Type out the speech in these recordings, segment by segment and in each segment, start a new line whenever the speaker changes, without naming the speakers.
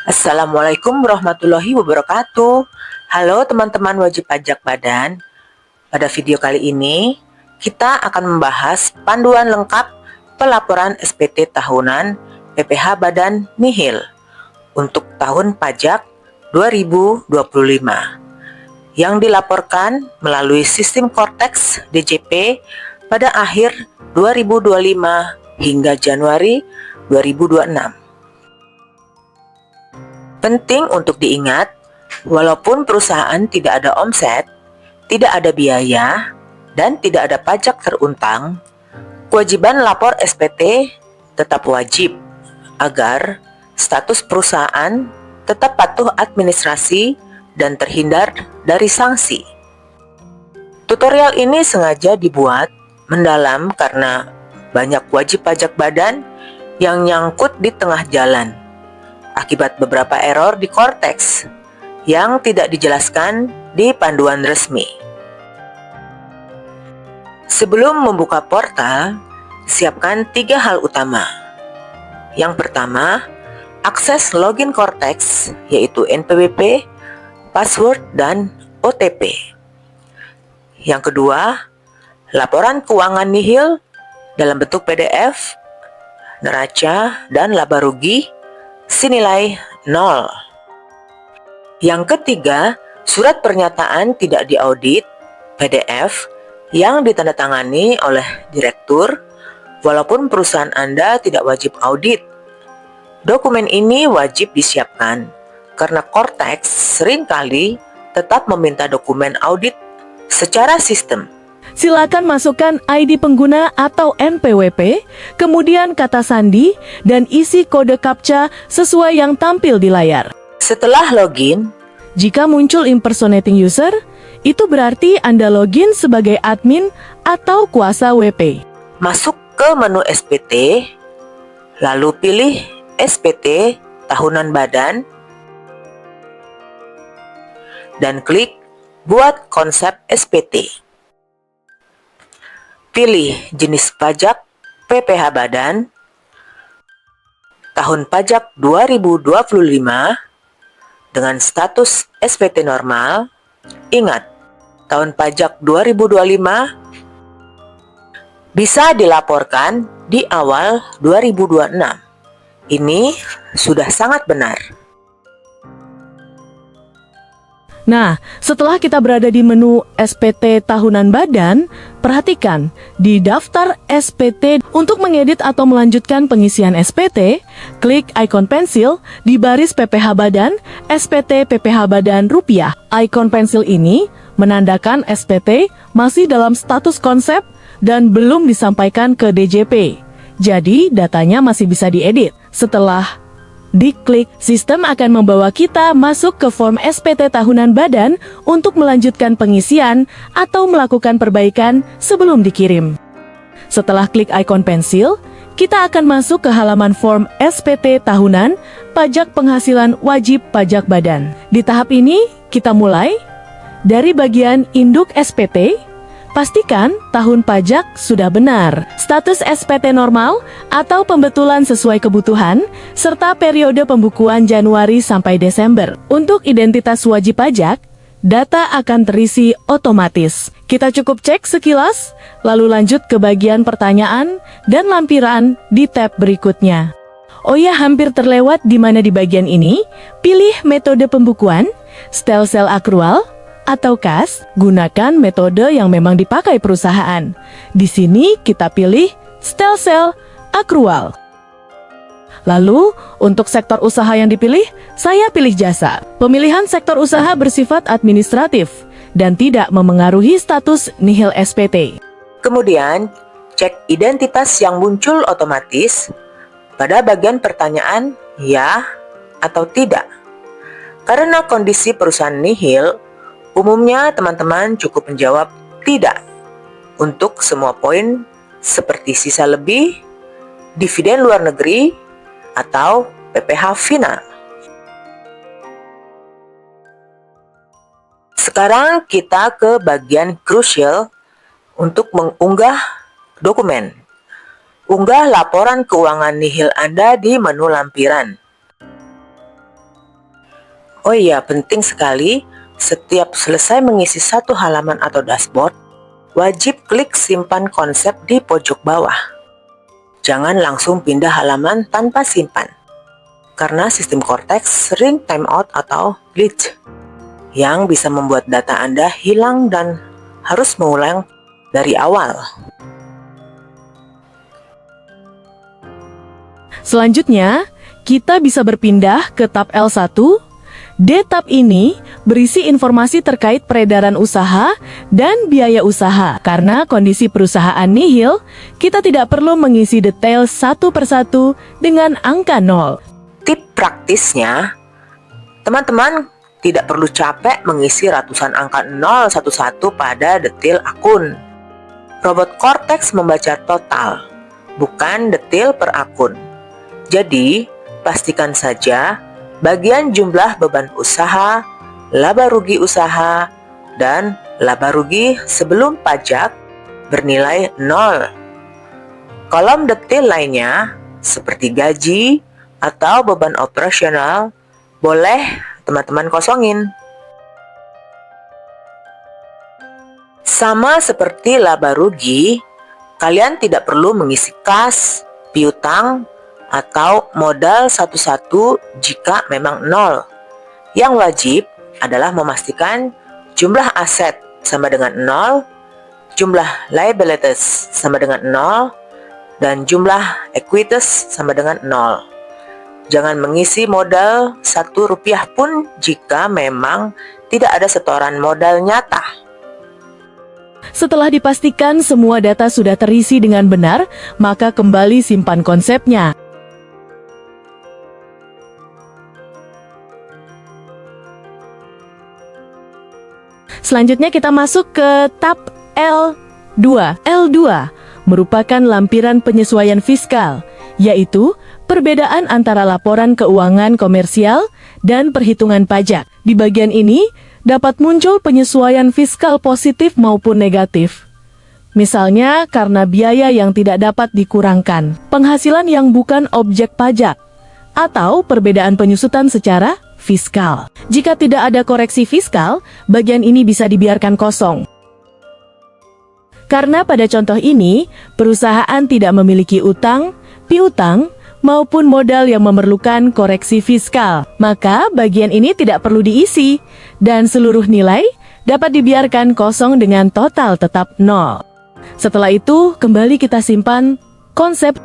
Assalamualaikum warahmatullahi wabarakatuh. Halo teman-teman wajib pajak badan. Pada video kali ini, kita akan membahas panduan lengkap pelaporan SPT tahunan PPh Badan Nihil untuk tahun pajak 2025 yang dilaporkan melalui sistem Cortex DJP pada akhir 2025 hingga Januari 2026. Penting untuk diingat, walaupun perusahaan tidak ada omset, tidak ada biaya, dan tidak ada pajak teruntang, kewajiban lapor SPT tetap wajib agar status perusahaan tetap patuh administrasi dan terhindar dari sanksi. Tutorial ini sengaja dibuat mendalam karena banyak wajib pajak badan yang nyangkut di tengah jalan akibat beberapa error di Cortex yang tidak dijelaskan di panduan resmi. Sebelum membuka portal, siapkan 3 hal utama. Yang pertama, akses login Cortex, yaitu NPWP, password, dan OTP. Yang kedua, laporan keuangan nihil dalam bentuk PDF, neraca, dan laba rugi senilai 0. Yang ketiga, surat pernyataan tidak diaudit PDF yang ditandatangani oleh direktur walaupun perusahaan Anda tidak wajib audit. Dokumen ini wajib disiapkan karena Cortex seringkali tetap meminta dokumen audit secara sistem.
Silakan masukkan ID pengguna atau NPWP, kemudian kata sandi, dan isi kode CAPTCHA sesuai yang tampil di layar.
Setelah login,
jika muncul impersonating user, itu berarti Anda login sebagai admin atau kuasa WP.
Masuk ke menu SPT, lalu pilih SPT tahunan badan, dan klik buat konsep SPT. Pilih jenis pajak PPh Badan, tahun pajak 2025 dengan status SPT normal. Ingat, tahun pajak 2025 bisa dilaporkan di awal 2026. Ini sudah sangat benar.
Nah, setelah kita berada di menu SPT tahunan badan, perhatikan di daftar SPT untuk mengedit atau melanjutkan pengisian SPT, klik ikon pensil di baris PPh Badan, SPT PPh Badan Rupiah. Ikon pensil ini menandakan SPT masih dalam status konsep dan belum disampaikan ke DJP. Jadi, datanya masih bisa diedit. Setelah diklik, sistem akan membawa kita masuk ke form SPT tahunan badan untuk melanjutkan pengisian atau melakukan perbaikan sebelum dikirim. Setelah klik ikon pensil, kita akan masuk ke halaman form SPT tahunan pajak penghasilan wajib pajak badan. Di tahap ini, kita mulai dari bagian induk SPT. Pastikan tahun pajak sudah benar, status SPT normal atau pembetulan sesuai kebutuhan, serta periode pembukuan Januari sampai Desember. Untuk identitas wajib pajak, data akan terisi otomatis. Kita cukup cek sekilas, lalu lanjut ke bagian pertanyaan dan lampiran di tab berikutnya. Oh ya, hampir terlewat di mana di bagian ini, pilih metode pembukuan, style sel akrual, atau kas, gunakan metode yang memang dipakai perusahaan. Di sini kita pilih style sel akrual. Lalu, untuk sektor usaha yang dipilih, saya pilih jasa. Pemilihan sektor usaha bersifat administratif dan tidak memengaruhi status nihil SPT.
Kemudian, cek identitas yang muncul otomatis pada bagian pertanyaan ya atau tidak. Karena kondisi perusahaan nihil, umumnya teman-teman cukup menjawab tidak untuk semua poin seperti sisa lebih, dividen luar negeri, atau PPh final. Sekarang kita ke bagian krusial untuk mengunggah dokumen. Unggah laporan keuangan nihil Anda di menu lampiran. Oh iya, penting sekali, setiap selesai mengisi satu halaman atau dashboard, wajib klik simpan konsep di pojok bawah. Jangan langsung pindah halaman tanpa simpan, karena sistem Cortex sering timeout atau glitch, yang bisa membuat data Anda hilang dan harus mengulang dari awal.
Selanjutnya, kita bisa berpindah ke tab L1. Di tab ini berisi informasi terkait peredaran usaha dan biaya usaha. Karena kondisi perusahaan nihil, kita tidak perlu mengisi detail satu persatu dengan angka 0.
Tip praktisnya, teman-teman tidak perlu capek mengisi ratusan angka 0 satu-satu pada detail akun. Robot Cortex membaca total, bukan detail per akun. Jadi, pastikan saja bagian jumlah beban usaha, laba rugi usaha, dan laba rugi sebelum pajak bernilai 0. Kolom detail lainnya, seperti gaji atau beban operasional, boleh teman-teman kosongin. Sama seperti laba rugi, kalian tidak perlu mengisi kas, piutang, atau modal satu-satu jika memang 0. Yang wajib adalah memastikan jumlah aset sama dengan 0, jumlah liabilities sama dengan 0, dan jumlah equities sama dengan 0. Jangan mengisi modal Rp1 pun jika memang tidak ada setoran modal nyata.
Setelah dipastikan semua data sudah terisi dengan benar, maka kembali simpan konsepnya. Selanjutnya kita masuk ke tab L2. L2 merupakan lampiran penyesuaian fiskal, yaitu perbedaan antara laporan keuangan komersial dan perhitungan pajak. Di bagian ini dapat muncul penyesuaian fiskal positif maupun negatif. Misalnya karena biaya yang tidak dapat dikurangkan, penghasilan yang bukan objek pajak, atau perbedaan penyusutan secara fiskal. Jika tidak ada koreksi fiskal, bagian ini bisa dibiarkan kosong. Karena pada contoh ini, perusahaan tidak memiliki utang, piutang, maupun modal yang memerlukan koreksi fiskal, maka bagian ini tidak perlu diisi, dan seluruh nilai dapat dibiarkan kosong dengan total tetap 0. Setelah itu, kembali kita simpan konsep.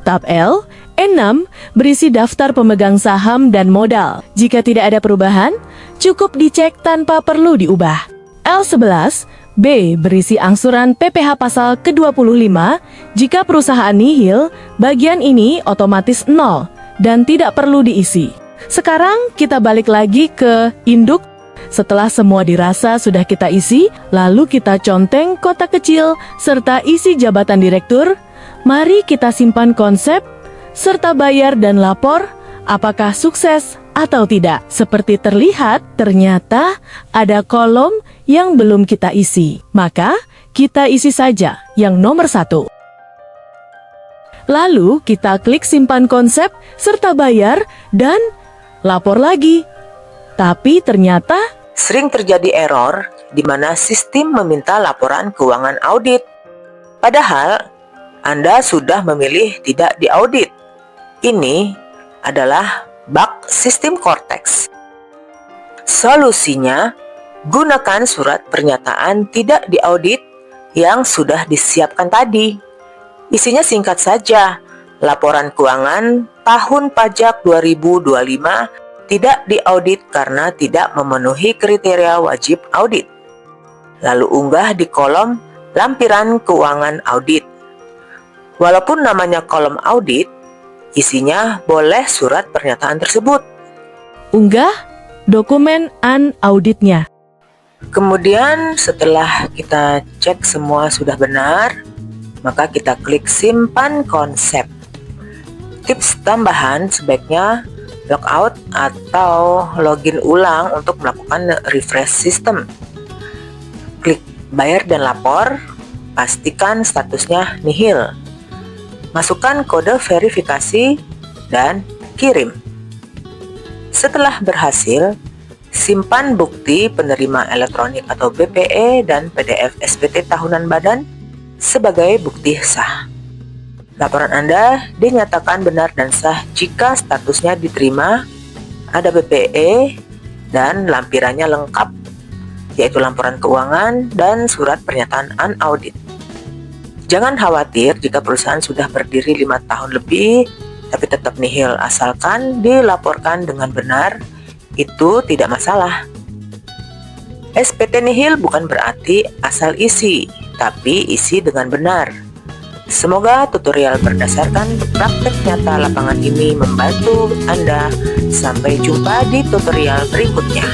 Tab L, N6 berisi daftar pemegang saham dan modal. Jika tidak ada perubahan, cukup dicek tanpa perlu diubah. L11, B berisi angsuran PPh pasal ke-25. Jika perusahaan nihil, bagian ini otomatis 0 dan tidak perlu diisi. Sekarang kita balik lagi ke induk. Setelah semua dirasa sudah kita isi, lalu kita conteng kotak kecil serta isi jabatan direktur. Mari kita simpan konsep, serta bayar dan lapor, apakah sukses atau tidak. Seperti terlihat, ternyata ada kolom yang belum kita isi. Maka, kita isi saja yang nomor 1. Lalu, kita klik simpan konsep, serta bayar, dan lapor lagi. Tapi ternyata,
Sering terjadi error di mana sistem meminta laporan keuangan audit. Padahal, Anda sudah memilih tidak diaudit. Ini adalah bug sistem Cortex. Solusinya, gunakan surat pernyataan tidak diaudit yang sudah disiapkan tadi. Isinya singkat saja, laporan keuangan tahun pajak 2025 tidak diaudit karena tidak memenuhi kriteria wajib audit. Lalu unggah di kolom lampiran keuangan audit. Walaupun namanya kolom audit, isinya boleh surat pernyataan tersebut.
unggah dokumen unauditnya.
Kemudian setelah kita cek semua sudah benar, maka kita klik simpan konsep. Tips tambahan sebaiknya logout atau login ulang untuk melakukan refresh sistem. Klik bayar dan lapor, pastikan statusnya nihil. Masukkan kode verifikasi dan kirim. Setelah berhasil, simpan bukti penerima elektronik atau BPE dan PDF SPT tahunan badan sebagai bukti sah. Laporan Anda dinyatakan benar dan sah jika statusnya diterima, ada BPE, dan lampirannya lengkap, yaitu laporan keuangan dan surat pernyataan unaudit. Jangan khawatir jika perusahaan sudah berdiri 5 tahun lebih, tapi tetap nihil asalkan dilaporkan dengan benar, itu tidak masalah. SPT nihil bukan berarti asal isi, tapi isi dengan benar. Semoga tutorial berdasarkan praktek nyata lapangan ini membantu Anda. Sampai jumpa di tutorial berikutnya.